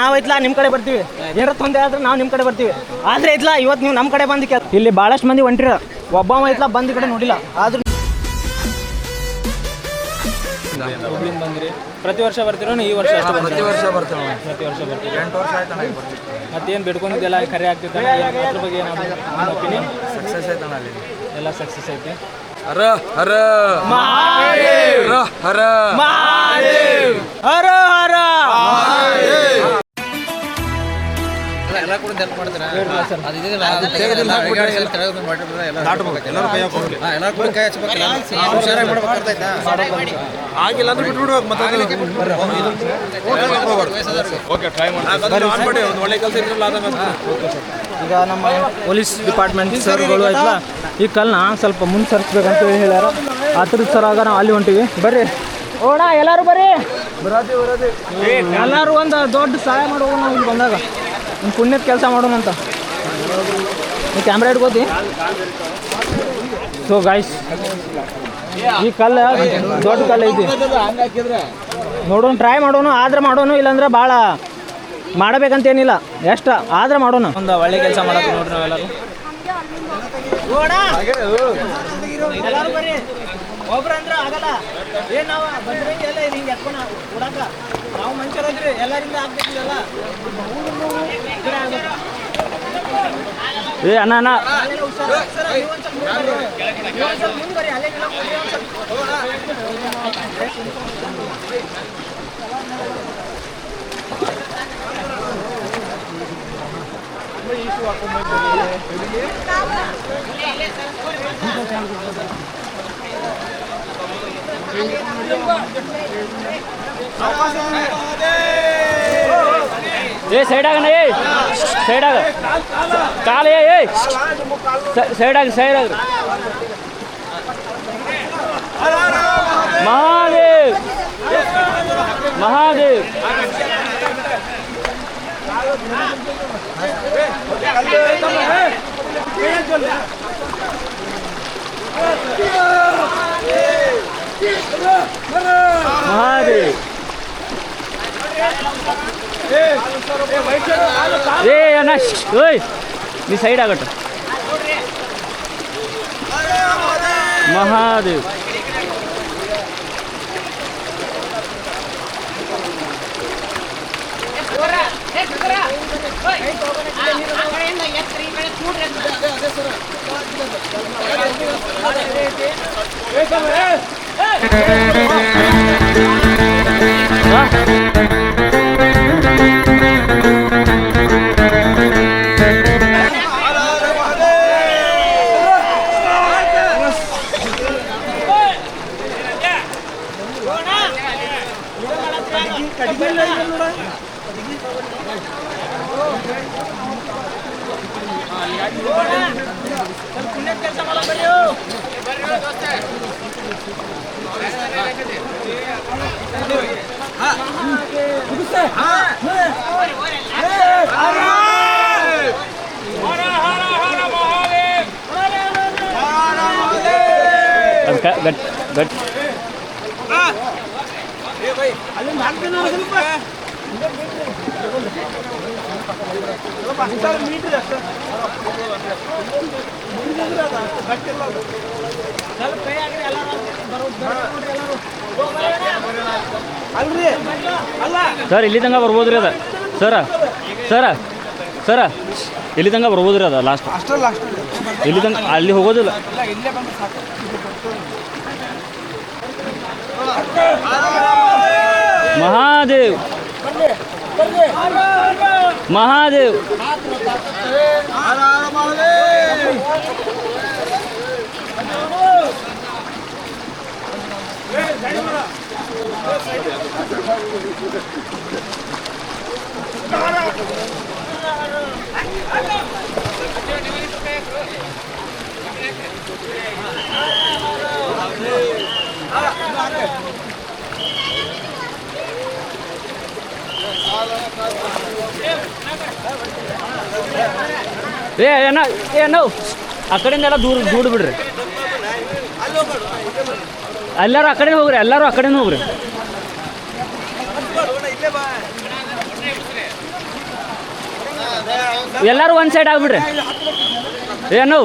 ನಾವೈತ್ಲಾ ನಿಮ್ಮ ಕಡೆ ಬರ್ತೀವಿ, ಏನಾರ ತೊಂದರೆ ಆದ್ರೆ ನಾವು ನಿಮ್ಮ ಕಡೆ ಬರ್ತೀವಿ. ಆದ್ರೆ ಐತ್ಲಾ ಇವತ್ತು ನೀವು ನಮ್ಮ ಕಡೆ ಬಂದು ಇಲ್ಲಿ ಭಾಳಷ್ಟು ಮಂದಿ ಹೊಂಟಿರ, ಒಬ್ಬ ಐತ್ಲಾ ಬಂದು ಈ ಕಡೆ ನೋಡಿಲ್ಲ. ಆದ್ರೂ ಹುಬ್ಳಿಂದ ಬಂದ್ರಿ, ಪ್ರತಿ ವರ್ಷ ಬರ್ತೀರೋ ಈ ವರ್ಷ? ಪ್ರತಿ ವರ್ಷ ಬರ್ತೇವೆ. ಪ್ರತಿ ವರ್ಷ ಬರ್ತೀವಿ. 8 ವರ್ಷ ಆಯ್ತು ಅಣ್ಣ. ಮತ್ತೇನು ಬಿಡ್ಕೊಂಡಿದ್ದೆಲ್ಲ ಖರೆ ಆಗ್ತೈತೆ ಅದ್ರ ಬಗ್ಗೆ ಏನು ಒಪಿನಿಯನ್? ಸಕ್ಸಸ್ ಆಯ್ತಣ್ಣ ಅಲ್ಲಿ, ಎಲ್ಲ ಸಕ್ಸಸ್ ಐತಿ. ಹರ ಹರ ಮಹಾದೇವ್, ಹರ ಮಹಾದೇವ್, ಹರ ಹರ ಎಲ್ಲ ಕೂಡ ಹೆಲ್ಪ್ ಮಾಡ್ತಾರೆ. ಆಗಿಲ್ಲ ಅಂದ್ರೆ ಬಿಟ್ಬಿಡ್ಬೇಕು. ಒಳ್ಳೆ ಕೆಲಸ ಈಗ ನಮ್ಮ ಪೊಲೀಸ್ ಡಿಪಾರ್ಟ್ಮೆಂಟ್ ಸರ್ಗಳು ಆಯ್ತಲ್ಲ, ಈ ಕಲ್ಲನ್ನ ಸ್ವಲ್ಪ ಮುಂದೆ ಸರಿಸ್ಬೇಕಂತ ಹೇಳ್ಯಾರ. ಆ ಥರದ ಸರ್ ಆಗ ನಾವು ಅಲ್ಲಿ ಹೊಂಟಿವಿ. ಬರ್ರಿ ಓಣ, ಎಲ್ಲರೂ ಬರ್ರಿ, ಎಲ್ಲರೂ ಒಂದು ದೊಡ್ಡ ಸಹಾಯ ಮಾಡೋಣ. ನಾವು ಇಲ್ಲಿ ಬಂದಾಗ ಒಂದು ಪುಣ್ಯದ ಕೆಲಸ ಮಾಡೋಣ ಅಂತ. ನೀವು ಕ್ಯಾಮ್ರಾ ಇಟ್ಕೋತಿ. ಸೊ ಗಾಯ್ಸ್, ಈ ಕಲ್ಲು ದೊಡ್ಡ ಕಲ್ಲು ಐತಿ, ನೋಡೋಣ, ಟ್ರೈ ಮಾಡೋಣ. ಆದ್ರೆ ಮಾಡೋಣ, ಇಲ್ಲಾಂದ್ರೆ ಭಾಳ ಮಾಡಬೇಕಂತೇನಿಲ್ಲ, ಎಷ್ಟು ಆದ್ರೆ ಮಾಡೋಣ. ಒಂದು ಒಳ್ಳೆ ಕೆಲಸ ಮಾಡಕ್ಕೆ ನೋಡ್ರಿ ನಾವೆಲ್ಲರೂ. ಎಲ್ಲರೂ ಬರ್ರಿ, ಒಬ್ರು ಅಂದ್ರೆ ಆಗಲ್ಲ. ಏನು ನಾವು ಬಂದ್ರಂಗೆ ಎಲ್ಲ ಹಿಂಗೆ ಎತ್ಕೊಂಡು ಕೊಡಕ ನಾವು ಮನುಷ್ಯರಾದ್ರಿ, ಎಲ್ಲರಿಂದ ಆಗ್ಬೇಕಿಲ್ಲ. ಏ ಅಣ್ಣ ಅಣ್ಣ ಮುಂದ್ಬರಿ, ಅಲ್ಲೇ ಏ ಸೈಡಾಗಣ್ಣ, ಏ ಸೈಡಾಗ ಕಾಲ, ಏ ಸೈಡಾಗ ಸೈಡಾಗ. ಮಹಾದೇವ್ ಮಹಾದೇವ್ ಮಹಾದೇವ್. ಏ ಅಣ್ಣ, ಓಯ್ ನೀ ಸೈಡ್ ಆಗಟ್ಟ. ಮಹಾದೇವ್ ಕೆಲಸ ಮಾಡ ಬರ್ರಿ. ಗಟ್ ಗಟ್ ಸರ್ ಇಲ್ಲಿ ತನಕ ಬರ್ಬೋದ್ರಿ ಅದ ಸರ ಸರ ಸರ ಇಲ್ಲಿ ತನಕ ಬರ್ಬೋದ್ರಿ ಅದ ಲಾಸ್ಟ್ ಇಲ್ಲಿ ತನಕ ಅಲ್ಲಿ ಹೋಗೋದಿಲ್ಲ. ಮಹಾದೇವ್ ಮಹಾದೇವ್ ಏನೋ ಆ ಕಡೆಯಿಂದ ಎಲ್ಲ ದೂರ ಬಿಡ್ರಿ. ಎಲ್ಲರೂ ಆ ಕಡೆ ಹೋಗ್ರಿ, ಎಲ್ಲರೂ ಆ ಕಡೆ ಹೋಗ್ರಿ. ಎಲ್ಲರೂ ಒಂದು ಸೈಡ್ ಆಗ್ಬಿಡ್ರಿ ಏನು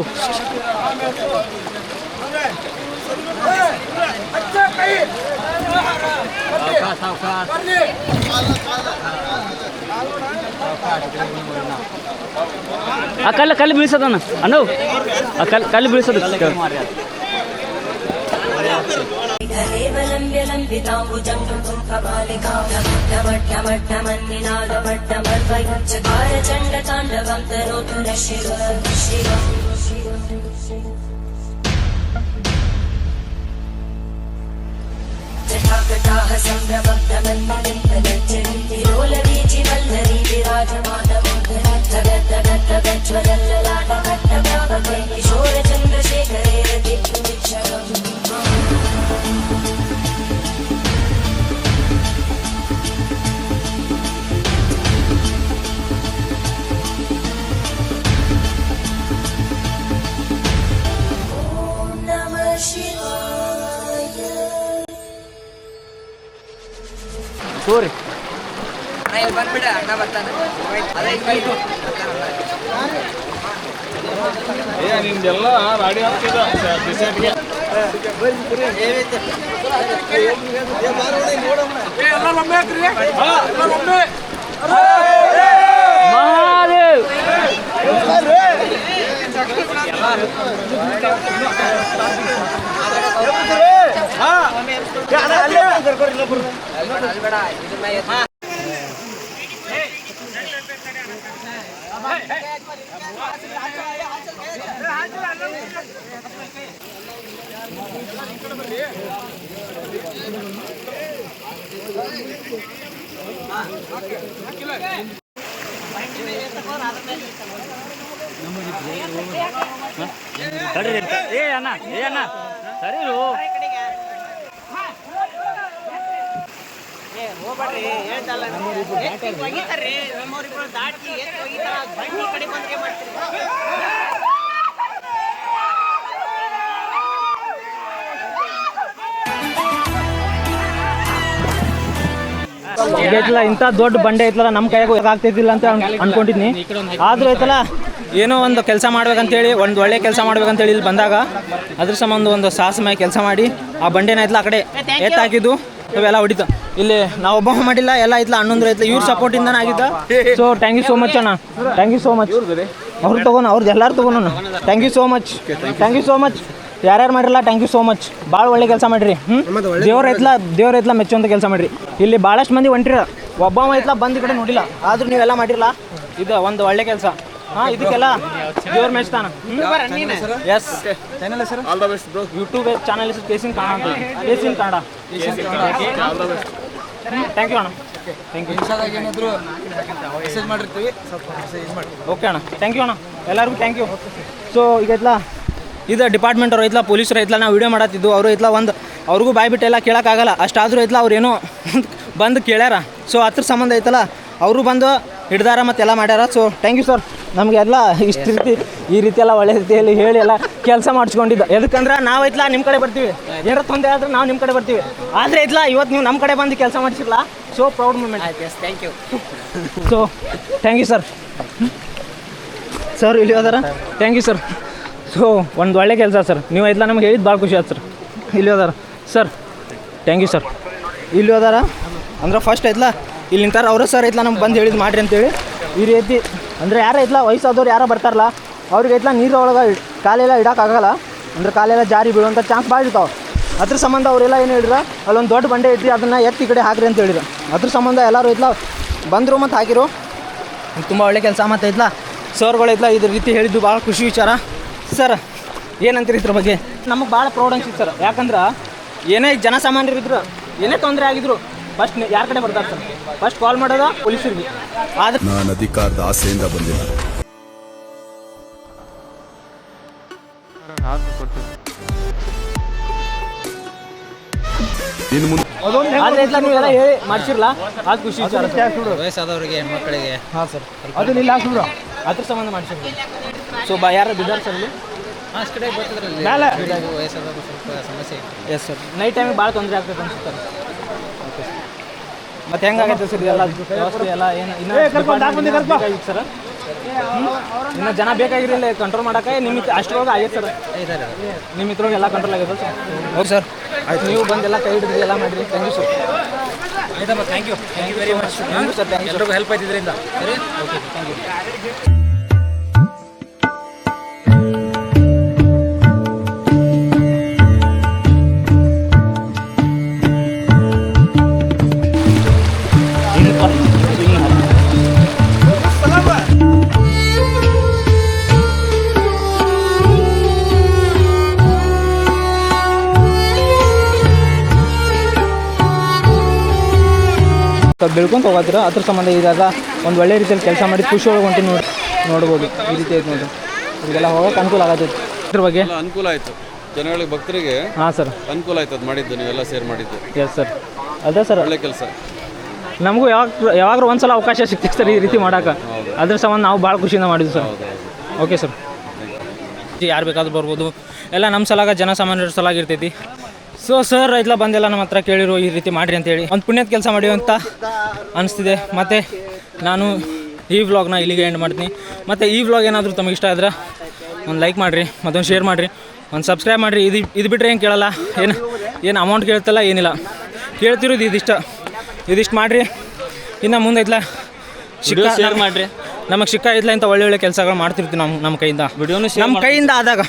ಆ ಕಲ್ಲು ಬೀಳ್ಸೋದನ್ನ ಅನ್ನು ಆ ಕಲ್ಲು ಬೀಳ್ಸೋದು जटाकटाः सम्भ्रमब्धमन्मलिन्दगच्छन्ति वल्लरी विराजमानमोदरद्धगद्धगज्ज्वलल्ललाटघट्टप्रापके किशोरचन्द्रशेखरे रतिक्षणम् ಸೋರಿ ಬಂದ್ಬಿಡ ಅಣ್ಣ ಬರ್ತಾನೆ ನಿಮ್ದೆಲ್ಲ ರಾಡಿ ಆಗ್ತಿದೆ ಮಹಾದೇವ್ ಏ ಅಣ್ಣ ಸರಿ ಈಗ ಐತಲ್ಲ ಇಂಥ ದೊಡ್ಡ ಬಂಡೆ ಐತಲ್ಲ ನಮ್ಮ ಕೈಯಾಗ ಆಗ್ತೈತಿಲ್ಲ ಅಂತ ಅನ್ಕೊಂಡಿದ್ನಿ. ಆದ್ರೂ ಐತಲ್ಲ ಏನೋ ಒಂದು ಕೆಲಸ ಮಾಡ್ಬೇಕಂತೇಳಿ ಒಂದು ಒಳ್ಳೆ ಕೆಲಸ ಮಾಡ್ಬೇಕಂತೇಳಿ ಇಲ್ಲಿ ಬಂದಾಗ ಅದ್ರ ಸಂಬಂಧ ಒಂದು ಸಾಹಸಮಯ ಕೆಲಸ ಮಾಡಿ ಆ ಬಂಡೆನ ಐತಲ್ಲ ಆ ಕಡೆ ಎತ್ತಾಕಿದ್ದು ಇವೆಲ್ಲ ಹೊಡಿತು. ಇಲ್ಲಿ ನಾವು ಒಬ್ಬ ಮಾಡಿಲ್ಲ, ಎಲ್ಲ ಐತಲ್ಲ ಹನ್ನೊಂದು ಐತಲ್ಲ ಇವ್ರ ಸಪೋರ್ಟಿಂದಾನೆ ಆಗಿದ್ದ. So thank you so much ಅಣ್ಣ, ಥ್ಯಾಂಕ್ ಯು ಸೋ ಮಚ್. ಅವ್ರು ತೊಗೊಂಡು ಅವ್ರದ್ದು ಎಲ್ಲರೂ ತೊಗೊಂಡು thank you so much, thank you so much. ಯಾರ್ಯಾರು ಮಾಡಿರಲ್ಲ ಥ್ಯಾಂಕ್ ಯು ಸೋ ಮಚ್. ಭಾಳ ಒಳ್ಳೆ ಕೆಲಸ ಮಾಡಿರಿ. ದೇವ್ರ ಐತ್ಲ ಮೆಚ್ಚುವಂಥ ಕೆಲಸ ಮಾಡಿರಿ. ಇಲ್ಲಿ ಭಾಳಷ್ಟು ಮಂದಿ ಹೊಂಟಿರ, ಒಬ್ಬ ಐತ್ಲ ಬಂದು ಕಡೆ ನೋಡಿಲ್ಲ, ಆದ್ರೂ ನೀವೆಲ್ಲ ಮಾಡಿರಲ್ಲ, ಇದು ಒಂದು ಒಳ್ಳೆ ಕೆಲಸ. ಇದಕ್ಕೆಲ್ಲ ದೇವ್ರ ಮೆಚ್ತಾನ. ಎಸ್ ಚಾನಲ್ ಹೆಸರು ಯೂಟ್ಯೂಬ್ ಚಾನಲ್ ಹೆಸರು ಕೇಸಿನ್ ಕನ್ನಡ ಅಂತ. ಕೇಸಿನ್ ಕನ್ನಡ. ಥ್ಯಾಂಕ್ ಯು ಅಣ್ಣ, ಥ್ಯಾಂಕ್ ಯು. ಏನಾದರೂ ಮೆಸೇಜ್ ಮಾಡಿರ್ತೀವಿ, ಸ್ವಲ್ಪ ಮೆಸೇಜ್ ಮಾಡಿ. ಓಕೆ ಅಣ್ಣ, ಥ್ಯಾಂಕ್ ಯು ಅಣ್ಣ, ಎಲ್ಲರಿಗೂ ಥ್ಯಾಂಕ್ ಯು. ಸೊ ಈಗ ಐತ್ಲಾ ಇದು ಡಿಪಾರ್ಟ್ಮೆಂಟ್ ಅವ್ರು ಐತ್ಲ, ಪೊಲೀಸರು ಐತ್ಲ, ನಾವು ವೀಡಿಯೋ ಮಾಡತ್ತಿದ್ದು ಅವರು ಐತ್ಲ, ಒಂದು ಅವ್ರಿಗೂ ಬಾಯ್ಬಿಟ್ಟು ಎಲ್ಲ ಕೇಳೋಕ್ಕಾಗಲ್ಲ, ಅಷ್ಟಾದರೂ ಐತ್ಲ ಅವ್ರೇನೋ ಬಂದು ಕೇಳ್ಯಾರ. ಸೊ ಅದ್ರ ಸಂಬಂಧ ಐತಲ್ಲ ಅವರು ಬಂದು ಹಿಡ್ದಾರ ಮತ್ತೆಲ್ಲ ಮಾಡ್ಯಾರ. ಸೊ ಥ್ಯಾಂಕ್ ಯು ಸರ್, ನಮಗೆಲ್ಲ ಇಷ್ಟು ರೀತಿ ಈ ರೀತಿ ಎಲ್ಲ ಒಳ್ಳೆ ರೀತಿಯಲ್ಲಿ ಹೇಳಿ ಎಲ್ಲ ಕೆಲಸ ಮಾಡಿಸ್ಕೊಂಡಿದ್ದು. ಎದಕ್ಕಂದ್ರೆ ನಾವು ಐತ್ಲ ನಿಮ್ಮ ಕಡೆ ಬರ್ತೀವಿ, ಏನಾರು ತೊಂದರೆ ಆದ್ರೆ ನಾವು ನಿಮ್ಮ ಕಡೆ ಬರ್ತೀವಿ. ಆದರೆ ಐತ್ಲ ಇವತ್ತು ನೀವು ನಮ್ಮ ಕಡೆ ಬಂದು ಕೆಲಸ ಮಾಡಿಸಿಲ್ಲ, so proud moment. Thank you. So thank you sir. Sir ಇಲ್ಲಿ ಹೋದಾರ, ಥ್ಯಾಂಕ್ ಯು ಸರ್. ಸೊ ಒಂದು ಒಳ್ಳೆ ಕೆಲಸ ಸರ್, ನೀವು ಐತ್ಲ ನಮ್ಗೆ ಹೇಳಿದ್ದು ಭಾಳ ಖುಷಿ ಆಯ್ತು ಸರ್. ಇಲ್ಲಿ ಹೋದಾರ ಸರ್, ಥ್ಯಾಂಕ್ ಯು ಸರ್. ಇಲ್ಲಿ ಹೋದಾರ ಅಂದ್ರೆ ಫಸ್ಟ್ ಐತ್ಲ ಇಲ್ಲಿ ನಿಂತಾರ ಅವರ ಸರ್ ಐತ್ಲ ನಮ್ಗೆ ಬಂದು ಹೇಳಿದ್ದು ಮಾಡಿರಿ ಅಂತೇಳಿ. ಈ ರೀತಿ ಅಂದರೆ ಯಾರು ಐತ್ಲ ವಯಸ್ಸಾದವ್ರು ಯಾರೋ ಬರ್ತಾರಲ್ಲ ಅವ್ರಿಗೆ ಐತ್ಲ ನೀರೊಳಗೆ ಕಾಲೆಲ್ಲ ಇಡೋಕ್ಕಾಗಲ್ಲ, ಅಂದ್ರೆ ಕಾಲೆಲ್ಲ ಜಾರಿ ಬೀಳುವಂಥ ಚಾನ್ಸ್ ಭಾಳ ಇರ್ತಾವೆ. ಅದ್ರ ಸಂಬಂಧ ಅವರೆಲ್ಲ ಏನು ಹೇಳಿದ್ರು, ಅಲ್ಲೊಂದು ದೊಡ್ಡ ಬಂಡೆ ಐತಿ ಅದನ್ನು ಎತ್ತಿ ಕಡೆ ಹಾಕ್ರಿ ಅಂತ ಹೇಳಿದ್ರು. ಅದ್ರ ಸಂಬಂಧ ಎಲ್ಲರೂ ಐತ್ಲ ಬಂದರು ಮತ್ತು ಹಾಕಿರು. ತುಂಬ ಒಳ್ಳೆ ಕೆಲಸ ಮತ್ತು ಐತ್ಲ ಸರ್ಗಳು ಐತ್ಲ ಇದ್ರ ರೀತಿ ಹೇಳಿದ್ದು ಭಾಳ ಖುಷಿ ವಿಚಾರ. ಸರ್ ಏನಂತೀರಿ ಇದ್ರ ಬಗ್ಗೆ? ನಮಗೆ ಭಾಳ ಪ್ರೌಡ್ ಅನ್ಸಿತ್ತು ಸರ್, ಯಾಕಂದ್ರೆ ಏನೇ ಜನಸಾಮಾನ್ಯರಿದ್ರು ಏನೇ ತೊಂದರೆ ಆಗಿದ್ರು ಫಸ್ಟ್ ಯಾರ ಕಡೆ ಬರ್ತಾರೆ ಸರ್? ಫಸ್ಟ್ ಕಾಲ್ ಮಾಡೋದು ಪೊಲೀಸರಿಗೆ. ಆದ್ರೆ ನಾನು ಅಧಿಕಾರದ ಆಸೆಯಿಂದ ಬಂದಿಲ್ಲ. ಇನ್ನು ಮುಂದೆ ಆದ್ರೆ ಐತ್ಲ ನೀವೆಲ್ಲ ಹೇಳಿ ಮಾಡಿಸಿರಲ್ಲ, ಅದು ಖುಷಿ ವಿಚಾರ. ವಯಸ್ಸಾದವರಿಗೆ ಹೆಣ್ಮಕ್ಳಿಗೆ ಹಾಂ ಸರ್, ಅದು ಇಲ್ಲ ಹಾಕ್ಬಿಡು, ಅದ್ರ ಸಂಬಂಧ ಮಾಡಿಸಿದ್ರು. ಸೊ ಯಾರು ಬಿದ್ದಾರ ಸರ್ ಇಲ್ಲಿ ಕಡೆ ಬರ್ತಿದ್ರಲ್ಲಿ ವಯಸ್ಸಾದವರು ಸ್ವಲ್ಪ ಸಮಸ್ಯೆ ಇದೆ. ಎಸ್ ಸರ್, ನೈಟ್ ಟೈಮಿಗೆ ಭಾಳ ತೊಂದರೆ ಆಗ್ತದೆ ಅನ್ಸುತ್ತಾರೆ. ಓಕೆ ಸರ್, ಮತ್ತೆ ಹೆಂಗಾಗೈತೆ ಸರ್ ಎಲ್ಲ ವ್ಯವಸ್ಥೆ ಎಲ್ಲ ಏನು ಬೇಕಾಗಿತ್ತು ಸರ್? ಇನ್ನು ಜನ ಬೇಕಾಗಿರಲಿಲ್ಲ ಕಂಟ್ರೋಲ್ ಮಾಡೋಕೆ ನಿಮ್ಮ ಅಷ್ಟರೊಳಗೆ ಆಗೈತೆ ಸರ್. ನಿಮ್ಮ ಇದ್ರೊಳಗೆ ಎಲ್ಲ ಕಂಟ್ರೋಲ್ ಆಗಿದೆ ಸರ್. ಹೌದು ಸರ್, ಆಯ್ತು. ನೀವು ಬಂದೆಲ್ಲ ಕೈ ಹಿಡಿದ್ರಿ ಎಲ್ಲ ಮಾಡಿರಿ. Thank you sir. ಆಯ್ತಮ್ಮ, thank you very much. Thank you sir. Thank you ಎಲ್ರಿಗೂ ಹೆಲ್ಪ್ ಆಯ್ತಿದ್ರಿಂದ. ಸರಿ, ಓಕೆ, ಥ್ಯಾಂಕ್ ಯು. ಬೆಳ್ಕೊಂತ ಹೋಗೋದ್ರ ಅದ್ರ ಸಂಬಂಧ ಇದಾಗ ಒಂದು ಒಳ್ಳೆ ರೀತಿಯಲ್ಲಿ ಕೆಲಸ ಮಾಡಿ ಖುಷಿ ಒಳಗೆ ಹೊಂಟು ನೋಡ್ಬೋದು. ಈ ರೀತಿ ಐತೆ ನೋಡಿ, ಇದೆಲ್ಲ ಹೋಗೋಕೆ ಅನುಕೂಲ ಆಗತ್ತೈತೆ. ಇದ್ರ ಬಗ್ಗೆ ಅನುಕೂಲ ಆಯಿತು ಜನಗಳಿಗೆ, ಭಕ್ತರಿಗೆ. ಹಾಂ ಸರ್, ಅನುಕೂಲ ಆಯ್ತು ಅದು ಮಾಡಿದ್ದು, ನೀವೆಲ್ಲ ಸೇರ್ ಮಾಡಿದ್ದು. Yes sir. ಅದೇ ಸರ್, ಒಳ್ಳೆ ಕೆಲಸ. ನಮಗೂ ಯಾವಾಗಾದ್ರೂ ಒಂದು ಸಲ ಅವಕಾಶ ಸಿಗ್ತೈತೆ ಸರ್ ಈ ರೀತಿ ಮಾಡೋಕೆ. ಅದ್ರ ಸಂಬಂಧ ನಾವು ಭಾಳ ಖುಷಿಯಿಂದ ಮಾಡಿದ್ವಿ ಸರ್. Okay sir. ಯಾರು ಬೇಕಾದ್ರೂ ಬರ್ಬೋದು, ಎಲ್ಲ ನಮ್ಮ ಸಲಾಗ ಜನಸಾಮಾನ್ಯರ ಸಲಾಗ ಇರ್ತೈತಿ. ಸೊ ಸರ್ ಎಲ್ಲ ಬಂದೆಲ್ಲ ನಮ್ಮ ಹತ್ರ ಕೇಳಿರೋ ಈ ರೀತಿ ಮಾಡಿರಿ ಅಂತೇಳಿ ಒಂದು ಪುಣ್ಯದ ಕೆಲಸ ಮಾಡಿ ಅಂತ ಅನಿಸ್ತಿದೆ. ಮತ್ತು ನಾನು ಈ ವ್ಲಾಗ್ನ ಇಲ್ಲಿಗೆ ಎಂಡ್ ಮಾಡ್ತೀನಿ. ಮತ್ತು ಈ ವ್ಲಾಗ್ ಏನಾದರೂ ತಮಗೆ ಇಷ್ಟ ಆದರೆ ಒಂದು ಲೈಕ್ ಮಾಡಿರಿ, ಮತ್ತೊಂದು ಶೇರ್ ಮಾಡಿರಿ, ಒಂದು ಸಬ್ಸ್ಕ್ರೈಬ್ ಮಾಡಿರಿ. ಇದು ಬಿಟ್ಟರೆ ಏನು ಕೇಳಲ್ಲ, ಏನು ಅಮೌಂಟ್ ಕೇಳ್ತಲ್ಲ, ಏನಿಲ್ಲ. ಕೇಳ್ತಿರೋದು ಇದಿಷ್ಟು ಮಾಡಿರಿ. ಇನ್ನು ಮುಂದೆ ಐತ್ಲ ಶೇರ್ ಮಾಡಿರಿ. ನಮಗೆ ಸಿಕ್ಕ ಐತ್ಲ ಇಂಥ ಒಳ್ಳೆ ಕೆಲಸಗಳು ಮಾಡ್ತಿರ್ತೀವಿ ನಮ್ಮ ಕೈಯಿಂದ. ವಿಡಿಯೋನು ನಮ್ಮ ಕೈಯಿಂದ ಆದಾಗ